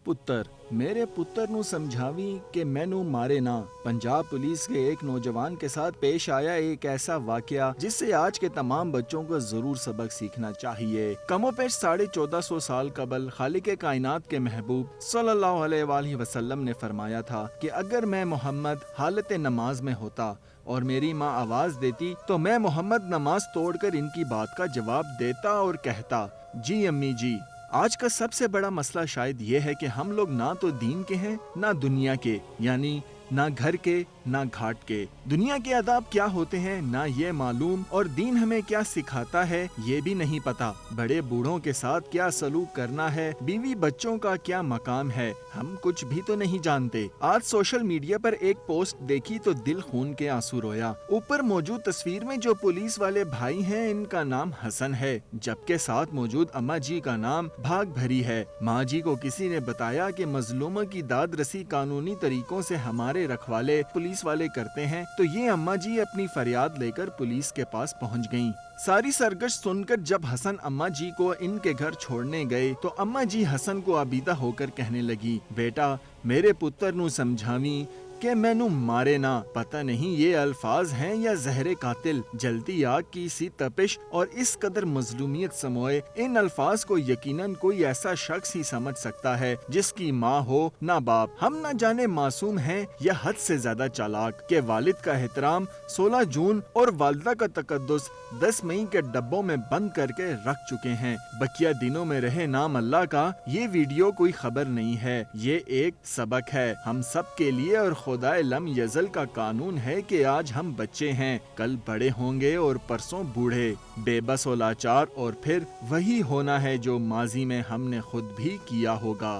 ਪੁੱਤਰ मेरे पुत्र ਨੂੰ समझावी कि मैनू मारे ना। पंजाब पुलिस के एक नौजवान के साथ पेश आया एक ऐसा वाकया जिससे आज के तमाम बच्चों को जरूर सबक सीखना चाहिए। कमोपेश 1450 साल कबल खालिक कायनात के महबूब सल्लल्लाहु अलैहि वसल्लम ने फरमाया था कि अगर मैं मोहम्मद हालत नमाज में होता और मेरी माँ आवाज देती तो मैं मोहम्मद नमाज तोड़कर इनकी बात का जवाब देता और कहता, जी अम्मी जी। आज का सबसे बड़ा मसला शायद ये है कि हम लोग ना तो दीन के हैं ना दुनिया के, यानी ना घर के ना घाट के। दुनिया के आदाब क्या होते हैं ना ये मालूम, और दीन हमें क्या सिखाता है ये भी नहीं पता। बड़े बूढ़ों के साथ क्या सलूक करना है, बीवी बच्चों का क्या मकाम है, हम कुछ भी तो नहीं जानते। आज सोशल मीडिया पर एक पोस्ट देखी तो दिल खून के आंसू रोया। ऊपर मौजूद तस्वीर में जो पुलिस वाले भाई हैं इनका नाम हसन है, जबकि साथ मौजूद अम्मा जी का नाम भाग भरी है। माँ जी को किसी ने बताया कि मजलूमों की दाद रसी कानूनी तरीकों से हमारे रखवाले पुलिस वाले करते हैं, तो ये अम्मा जी अपनी फरियाद लेकर पुलिस के पास पहुंच गईं। सारी सरगश सुनकर जब हसन अम्मा जी को इनके घर छोड़ने गए तो अम्मा जी हसन को आबीदा होकर कहने लगी, बेटा मेरे पुत्र नू समझावी कि मैनू मारे ना। पता नहीं ये अल्फाज हैं या जहरे कातिल। जलती आग की सी तपिश और इस कदर मजलूमियत समोए इन अल्फाज को यकीनन कोई ऐसा शख्स ही समझ सकता है जिसकी माँ हो ना बाप। हम ना जाने मासूम हैं या हद से ज्यादा चालाक के वालिद का एहतराम 16 जून और वालिदा का तकद्दुस 10 मई के डब्बों में बंद करके रख चुके हैं। बकिया दिनों में रहे नाम अल्लाह का। ये वीडियो कोई खबर नहीं है, ये एक सबक है हम सब के लिए, और खुदाए लम यजल का कानून है कि आज हम बच्चे हैं, कल बड़े होंगे और परसों बूढ़े, बेबस और लाचार, और फिर वही होना है जो माजी में हमने खुद भी किया होगा।